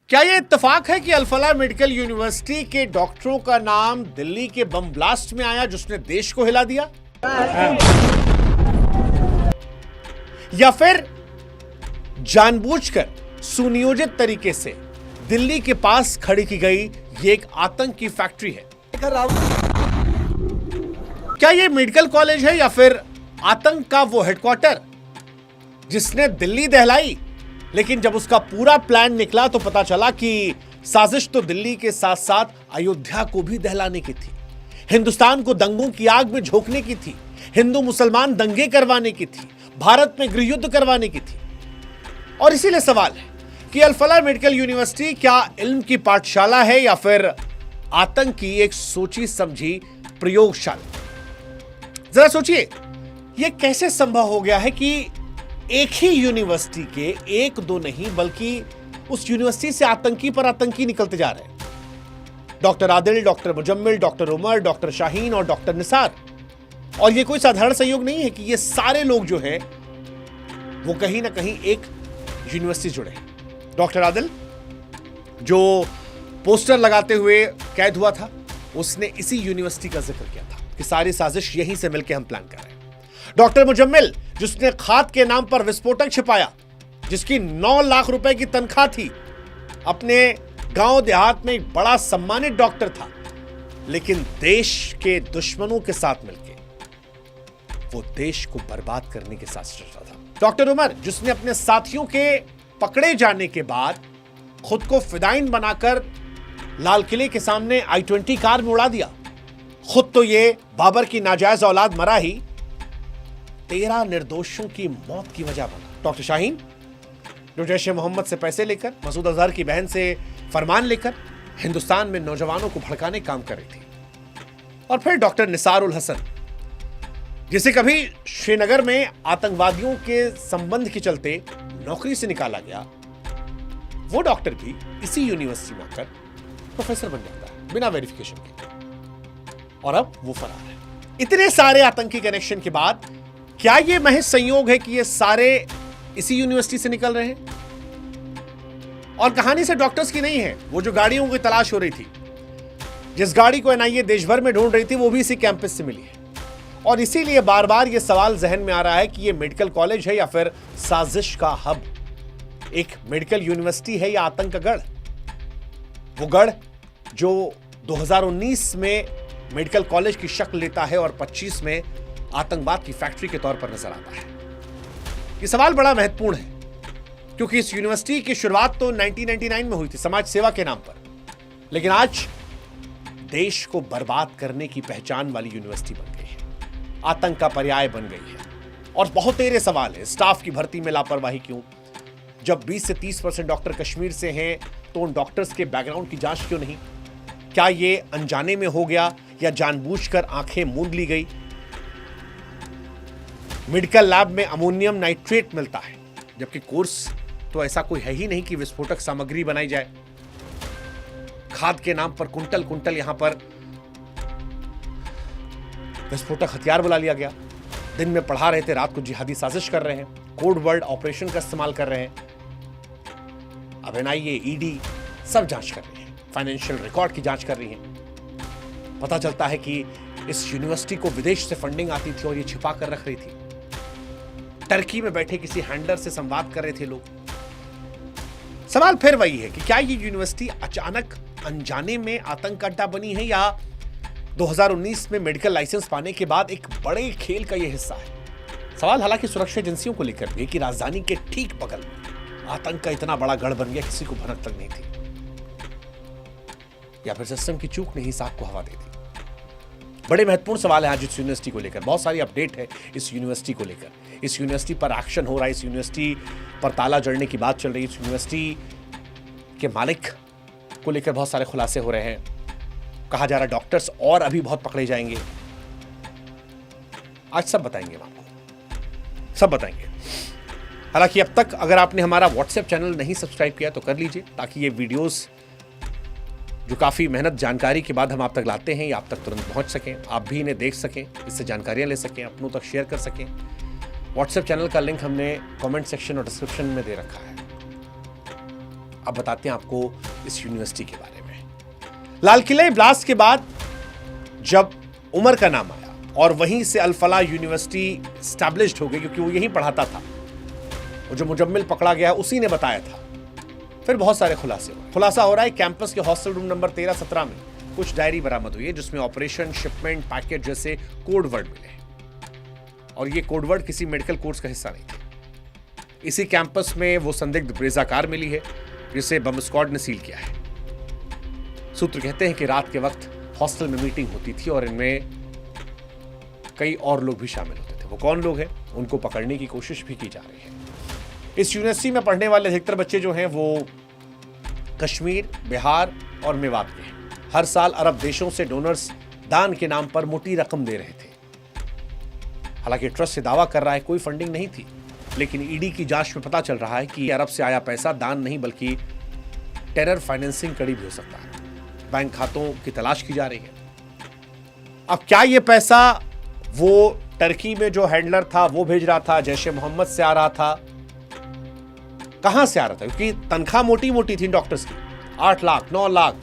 क्या यह इत्तेफाक है कि अल-फलाह मेडिकल यूनिवर्सिटी के डॉक्टरों का नाम दिल्ली के बम ब्लास्ट में आया जिसने देश को हिला दिया? या फिर जानबूझकर सुनियोजित तरीके से दिल्ली के पास खड़ी की गई ये एक आतंक की फैक्ट्री है? क्या यह मेडिकल कॉलेज है या फिर आतंक का वो हेडक्वार्टर जिसने दिल्ली दहलाई, लेकिन जब उसका पूरा प्लान निकला तो पता चला कि साजिश तो दिल्ली के साथ साथ अयोध्या को भी दहलाने की थी, हिंदुस्तान को दंगों की आग में झोंकने की थी, हिंदू मुसलमान दंगे करवाने की थी, भारत में गृहयुद्ध करवाने की थी। और इसीलिए सवाल है कि अल-फलाह मेडिकल यूनिवर्सिटी क्या इल्म की पाठशाला है या फिर आतंक की एक सोची समझी प्रयोगशाला? जरा सोचिए, यह कैसे संभव हो गया है कि एक ही यूनिवर्सिटी के एक दो नहीं बल्कि उस यूनिवर्सिटी से आतंकी पर आतंकी निकलते जा रहे हैं। Doctor Adil, doctor Muzammil, doctor Umar, doctor Shaheen और डॉक्टर निसार। और यह कोई साधारण संयोग नहीं है कि ये सारे लोग जो है वो कहीं ना कहीं एक यूनिवर्सिटी जुड़े हैं। डॉक्टर आदिल जो पोस्टर लगाते हुए कैद हुआ था, उसने इसी यूनिवर्सिटी का जिक्र किया था कि सारी साजिश यहीं से मिलकर हम प्लान कर रहे हैं। डॉक्टर मुजम्मिल जिसने खाद के नाम पर विस्फोटक छिपाया, जिसकी 9 लाख रुपए की तनख्वाह थी, अपने गांव देहात में एक बड़ा सम्मानित डॉक्टर था, लेकिन देश के दुश्मनों के साथ मिलकर वो देश को बर्बाद करने के साथ चल रहा था। डॉक्टर उमर जिसने अपने साथियों के पकड़े जाने के बाद खुद को फिदाइन बनाकर लाल किले के सामने i-20 कार में उड़ा दिया। खुद तो ये बाबर की नाजायज औलाद मरा ही, 13 निर्दोषों की मौत की वजह बना। डॉक्टर शाहीन जो जैश ए मोहम्मद से पैसे लेकर, मसूद अजहर की बहन से फरमान लेकर हिंदुस्तान में नौजवानों को भड़काने काम कर रही थी। और फिर डॉक्टर निसार उल हसन जिसे कभी श्रीनगर में आतंकवादियों के संबंध के चलते नौकरी से निकाला गया, वो डॉक्टर भी इसी यूनिवर्सिटी में आकर प्रोफेसर बन जाता है बिना वेरिफिकेशन के, और अब वो फरार है। इतने सारे आतंकी कनेक्शन के बाद क्या यह महज संयोग है कि ये सारे इसी यूनिवर्सिटी से निकल रहे हैं? और कहानी से डॉक्टर्स की नहीं है। वो जो गाड़ियों की तलाश हो रही थी, जिस गाड़ी को एनआईए देश भर में ढूंढ रही थी, वो भी इसी कैंपस से मिली है। और इसीलिए बार बार यह सवाल जहन में आ रहा है कि यह मेडिकल कॉलेज है या फिर साजिश का हब, एक मेडिकल यूनिवर्सिटी है या आतंक का गढ़। वो गढ़ जो 2019 में मेडिकल कॉलेज की शक्ल लेता है और 25 में आतंकवाद की फैक्ट्री के तौर पर नजर आता है। यह सवाल बड़ा महत्वपूर्ण है क्योंकि इस यूनिवर्सिटी की शुरुआत तो 1999 में हुई थी समाज सेवा के नाम पर, लेकिन आज देश को बर्बाद करने की पहचान वाली यूनिवर्सिटी बन गई है, आतंक का पर्याय बन गई है। और बहुत तेरे सवाल है, स्टाफ की भर्ती में लापरवाही क्यों? जब 20 से 30% डॉक्टर कश्मीर से हैं तो उन डॉक्टर्स के बैकग्राउंड की जांच क्यों नहीं? क्या ये अनजाने में हो गया या जानबूझकर आंखें मूंद ली गई? मेडिकल लैब में अमोनियम नाइट्रेट मिलता है, जबकि कोर्स तो ऐसा कोई है ही नहीं कि विस्फोटक सामग्री बनाई जाए। खाद के नाम पर कुंटल कुंटल यहां पर विस्फोटक हथियार बुला लिया गया। दिन में पढ़ा रहे थे, रात को जिहादी साजिश कर रहे हैं, कोड वर्ड ऑपरेशन का इस्तेमाल कर रहे हैं। अब एनआईए, ईडी सब जांच कर रही है, फाइनेंशियल रिकॉर्ड की जांच कर रही है। पता चलता है कि इस यूनिवर्सिटी को विदेश से फंडिंग आती थी और ये छिपा कर रख रही थी। टर्की में बैठे किसी हैंडलर से संवाद कर रहे थे लोग। सवाल फिर वही है कि क्या ये यूनिवर्सिटी अचानक अनजाने में आतंक का अड्डा बनी है या 2019 में मेडिकल लाइसेंस पाने के बाद एक बड़े खेल का यह हिस्सा है? सवाल हालांकि सुरक्षा एजेंसियों को लेकर भी कि राजधानी के ठीक बगल में आतंक का इतना बड़ा गढ़ बन गया, किसी को भनक तक नहीं थी, या फिर सिस्टम की चूक ने ही साख को हवा दे दी। बड़े महत्वपूर्ण सवाल है आज इस यूनिवर्सिटी को लेकर। बहुत सारी अपडेट है इस यूनिवर्सिटी को लेकर। इस यूनिवर्सिटी पर एक्शन हो रहा है, इस यूनिवर्सिटी पर ताला जड़ने की बात चल रही है, इस यूनिवर्सिटी के मालिक को लेकर बहुत सारे खुलासे हो रहे हैं। कहा जा रहा है डॉक्टर्स और अभी बहुत पकड़े जाएंगे। आज सब बताएंगे आपको, सब बताएंगे। हालांकि अब तक अगर आपने हमारा व्हाट्सएप चैनल नहीं सब्सक्राइब किया तो कर लीजिए, ताकि ये वीडियोस जो काफ़ी मेहनत जानकारी के बाद हम आप तक लाते हैं, ये आप तक तुरंत पहुंच सकें, आप भी इन्हें देख सकें, इससे जानकारियां ले सकें, अपनों तक शेयर कर सकें। व्हाट्सएप चैनल का लिंक हमने कमेंट सेक्शन और डिस्क्रिप्शन में दे रखा है। अब बताते हैं आपको इस यूनिवर्सिटी के बारे में। लाल किले ब्लास्ट के बाद जब उमर का नाम आया और वहीं से अल फलाह यूनिवर्सिटी स्टैब्लिश्ड हो गई, क्योंकि वो यहीं पढ़ाता था, और जो मुजम्मिल पकड़ा गया उसी ने बताया था। फिर बहुत सारे खुलासे हुए। खुलासा हो रहा है कैंपस के हॉस्टल रूम नंबर 13-17 में कुछ डायरी बरामद हुई है जिसमें ऑपरेशन, शिपमेंट, पैकेट जैसे कोड वर्ड मिले, और ये कोड वर्ड किसी मेडिकल कोर्स का हिस्सा नहीं थे। इसी कैंपस में वो संदिग्ध ब्रेजा कार मिली है जिसे बम स्क्वाड ने सील किया है। सूत्र कहते हैं कि रात के वक्त हॉस्टल में मीटिंग होती थी और इनमें कई और लोग भी शामिल होते थे। वो कौन लोग हैं, उनको पकड़ने की कोशिश भी की जा रही है। इस यूनिवर्सिटी में पढ़ने वाले अधिकतर बच्चे जो हैं वो कश्मीर, बिहार और मेवात के हैं। हर साल अरब देशों से डोनर्स दान के नाम पर मोटी रकम दे रहे थे। हालांकि ट्रस्ट से दावा कर रहा है कोई फंडिंग नहीं थी, लेकिन ईडी की जांच में पता चल रहा है कि अरब से आया पैसा दान नहीं बल्कि टेरर फाइनेंसिंग कड़ी भी हो सकता है। बैंक खातों की तलाश की जा रही है। अब क्या ये पैसा वो टर्की में जो हैंडलर था वो भेज रहा था, जैश ए मोहम्मद से आ रहा था, कहां से आ रहा था? क्योंकि तनख्वाह मोटी मोटी थी डॉक्टर्स की, 8 लाख 9 लाख,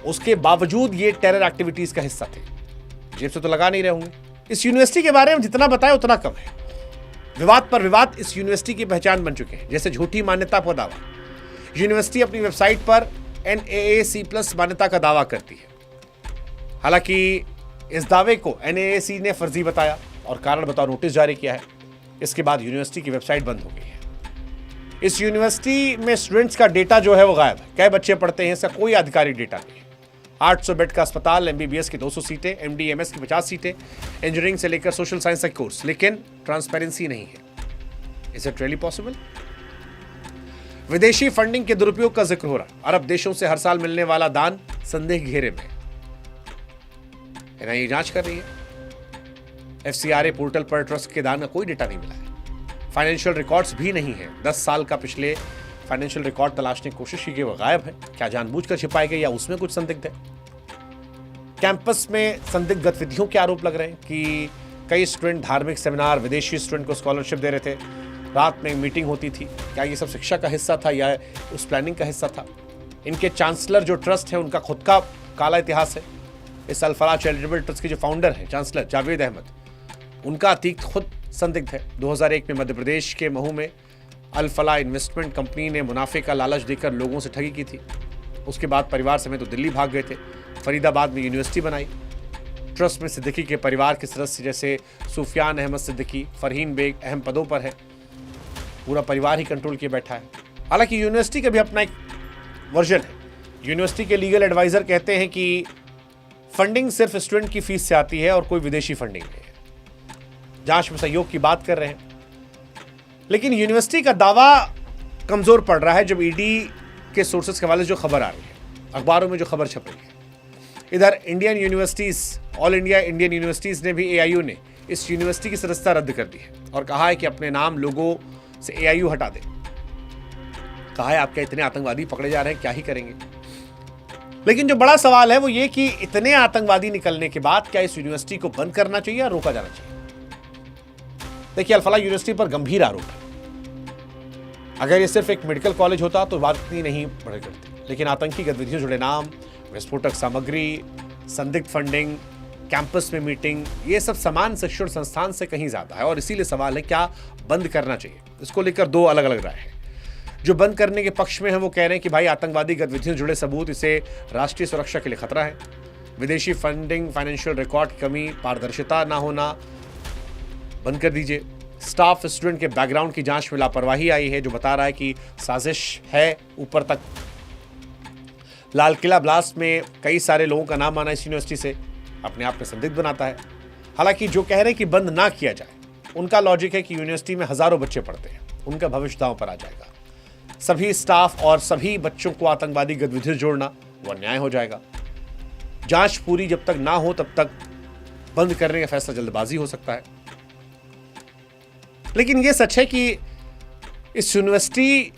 उसके बावजूद ये टेरर एक्टिविटीज का हिस्सा थे। जेब से तो लगा नहीं रहे होंगे। इस यूनिवर्सिटी के बारे में जितना बताया उतना कम है। विवाद पर विवाद इस यूनिवर्सिटी की पहचान बन चुके हैं, जैसे झूठी मान्यता का दावा। यूनिवर्सिटी अपनी वेबसाइट पर NAAC+ मान्यता का दावा करती है। हालांकि इस दावे को NAAC ने फर्जी बताया और कारण बताओ नोटिस जारी किया है। इसके बाद यूनिवर्सिटी की वेबसाइट बंद हो गई है। इस यूनिवर्सिटी में स्टूडेंट्स का डेटा जो है वो गायब है। कै बच्चे पढ़ते हैं इसका कोई आधिकारिक डेटा नहीं है। 800 बेड का अस्पताल, MBBS की 200 सीटें, MD MS की 50 सीटें, इंजीनियरिंग से लेकर सोशल साइंस का कोर्स, लेकिन ट्रांसपेरेंसी नहीं है। Is it really possible? विदेशी फंडिंग के दुरुपयोग का जिक्र हो रहा है। अरब देशों से हर साल मिलने वाला दान संदेह घेरे में। NIA जांच कर रही है। FCRA पोर्टल पर ट्रस्ट के दान का कोई डेटा नहीं मिला है। फाइनेंशियल रिकॉर्ड्स भी नहीं है। 10 साल का पिछले फाइनेंशियल रिकॉर्ड तलाशने की कोशिश की गई, वो गायब है। क्या जानबूझकर छिपाए गए या उसमें कुछ संदिग्ध है? कैंपस में संदिग्ध गतिविधियों के आरोप लग रहे हैं कि कई स्टूडेंट धार्मिक सेमिनार, विदेशी स्टूडेंट को स्कॉलरशिप दे रहे थे, रात में मीटिंग होती थी। क्या ये सब शिक्षा का हिस्सा था या उस प्लानिंग का हिस्सा था? इनके चांसलर जो ट्रस्ट है उनका खुद का काला इतिहास है। इस अल फलाह चैरिटेबल ट्रस्ट के जो फाउंडर हैं चांसलर जावेद अहमद, उनका अतीत खुद संदिग्ध है। 2001 में मध्य प्रदेश के महू में अल फलाह इन्वेस्टमेंट कंपनी ने मुनाफे का लालच देकर लोगों से ठगी की थी। उसके बाद परिवार समेत तो दिल्ली भाग गए थे। फरीदाबाद में यूनिवर्सिटी बनाई। ट्रस्ट में सिद्दीकी के परिवार के सदस्य जैसे सुफियान अहमद सिद्दीकी, फरहीन बेग अहम पदों पर है। पूरा परिवार ही कंट्रोल किए बैठा है। हालांकि यूनिवर्सिटी का भी अपना एक वर्जन है। यूनिवर्सिटी के लीगल एडवाइजर कहते हैं कि फंडिंग सिर्फ स्टूडेंट की फीस से आती है और कोई विदेशी फंडिंग नहीं है। जांच में सहयोग की बात कर रहे हैं, लेकिन यूनिवर्सिटी का दावा कमजोर पड़ रहा है जब ईडी के सोर्सेज के हवाले से जो खबर आ रही है, अखबारों में जो खबर छप रही है। इधर Indian universities, all India Indian universities ने भी AIU ने इस यूनिवर्सिटी की सदस्यता रद्द कर दी है और कहा है कि अपने नाम, लोगों से AIU हटा दे। कहा है आप क्या इतने आतंकवादी पकड़े जा रहे हैं, क्या ही करेंगे? लेकिन जो बड़ा सवाल है वो ये कि इतने आतंकवादी निकलने के बाद क्या इस यूनिवर्सिटी को बंद करना चाहिए या रोका जाना चाहिए? देखिए, अल फलाह यूनिवर्सिटी पर गंभीर आरोप है। अगर ये सिर्फ एक मेडिकल कॉलेज होता तो बात इतनी नहीं बढ़ करती, लेकिन आतंकी गतिविधियों से जुड़े नाम, विस्फोटक सामग्री, संदिग्ध फंडिंग, कैंपस में मीटिंग, ये सब समान शिक्षण संस्थान से कहीं ज्यादा है और इसीलिए सवाल है क्या बंद करना चाहिए। इसको लेकर दो अलग अलग राय है। जो बंद करने के पक्ष में है वो कह रहे हैं कि भाई आतंकवादी गतिविधियों से जुड़े सबूत इसे राष्ट्रीय सुरक्षा के लिए खतरा है। विदेशी फंडिंग, फाइनेंशियल रिकॉर्ड की कमी, पारदर्शिता ना होना बंद कर दीजिए। स्टाफ, स्टूडेंट के बैकग्राउंड की जांच में लापरवाही आई है जो बता रहा है कि साजिश है ऊपर तक। लाल किला ब्लास्ट में कई सारे लोगों का नाम आना इस यूनिवर्सिटी से अपने आप में संदिग्ध बनाता है। हालांकि जो कह रहे हैं कि बंद ना किया जाए, उनका लॉजिक है कि यूनिवर्सिटी में हजारों बच्चे पढ़ते हैं, उनका भविष्य दांव पर आ जाएगा। सभी स्टाफ और सभी बच्चों को आतंकवादी गतिविधियों जोड़ना वो अन्याय हो जाएगा। जांच पूरी जब तक ना हो तब तक बंद करने का फैसला जल्दबाजी हो सकता है। लेकिन यह सच है कि इस यूनिवर्सिटी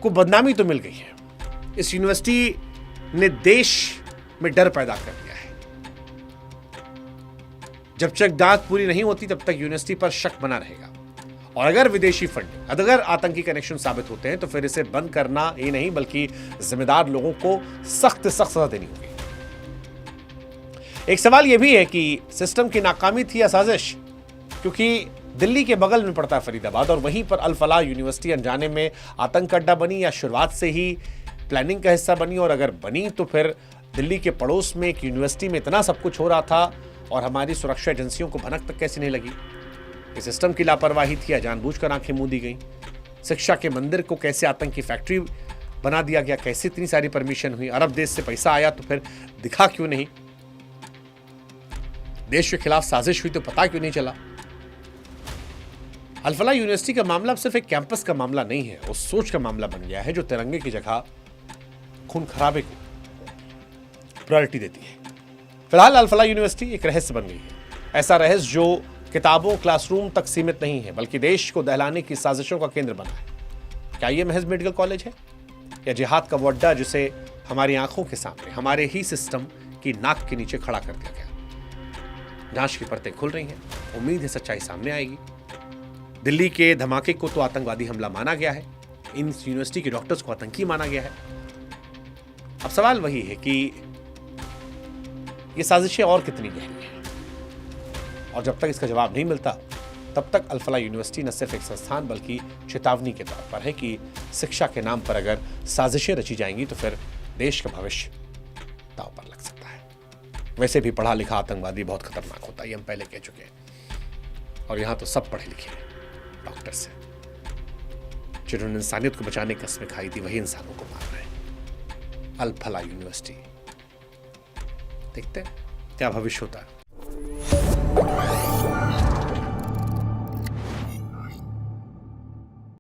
को बदनामी तो मिल गई है। इस यूनिवर्सिटी ने देश में डर पैदा कर दिया है। जब तक जांच पूरी नहीं होती तब तक यूनिवर्सिटी पर शक बना रहेगा और अगर विदेशी फंड, अगर आतंकी कनेक्शन साबित होते हैं तो फिर इसे बंद करना ही नहीं बल्कि जिम्मेदार लोगों को सख्त सजा देनी होगी। एक सवाल यह भी है कि सिस्टम की नाकामी थी या साजिश, क्योंकि दिल्ली के बगल में पड़ता है फरीदाबाद और वहीं पर अल फलाह यूनिवर्सिटी अनजाने में आतंक अड्डा बनी या शुरुआत से ही प्लानिंग का हिस्सा बनी, और अगर बनी तो फिर दिल्ली के पड़ोस में एक यूनिवर्सिटी में इतना सब कुछ हो रहा था और हमारी सुरक्षा एजेंसियों को भनक तक कैसे नहीं लगी? इस सिस्टम की लापरवाही थी या जानबूझकर आंखें मूंदी गई? शिक्षा के मंदिर को कैसे आतंक की फैक्ट्री बना दिया गया? कैसे इतनी सारी परमिशन हुई? अरब देश से पैसा आया तो फिर दिखा क्यों नहीं? देश के खिलाफ साजिश हुई तो पता क्यों नहीं चला? अल फलाह यूनिवर्सिटी का मामला अब सिर्फ एक कैंपस का मामला नहीं है, उस सोच का मामला बन गया है जो तिरंगे की जगह खून खराबे को प्रायोरिटी देती है। फिलहाल अल फलाह यूनिवर्सिटी एक रहस्य बन गई है, ऐसा रहस्य जो किताबों क्लासरूम तक सीमित नहीं है बल्कि देश को दहलाने की साजिशों का केंद्र बना है। क्या यह महज मेडिकल कॉलेज है या जिहाद का वो अड्डा जिसे हमारी आंखों के सामने हमारे ही सिस्टम की नाक के नीचे खड़ा कर दिया गया? जांच की परतें खुल रही हैं, उम्मीद है सच्चाई सामने आएगी। दिल्ली के धमाके को तो आतंकवादी हमला माना गया है, इन यूनिवर्सिटी के डॉक्टर्स को आतंकी माना गया है। अब सवाल वही है कि ये साजिशें और कितनी गहरी हैं, और जब तक इसका जवाब नहीं मिलता तब तक अल फलाह यूनिवर्सिटी न सिर्फ एक संस्थान बल्कि चेतावनी के तौर पर है कि शिक्षा के नाम पर अगर साजिशें रची जाएंगी तो फिर देश का भविष्य दांव पर लग सकता है। वैसे भी पढ़ा लिखा आतंकवादी बहुत खतरनाक होता है, ये हम पहले कह चुके हैं, और यहां तो सब पढ़े लिखे हैं, डॉक्टर्स हैं जिन्होंने इंसानियत को बचाने की कसमें खाई थी, वही इंसानों को मार रहे हैं। अल फलाह यूनिवर्सिटी, देखते हैं क्या भविष्य होता है।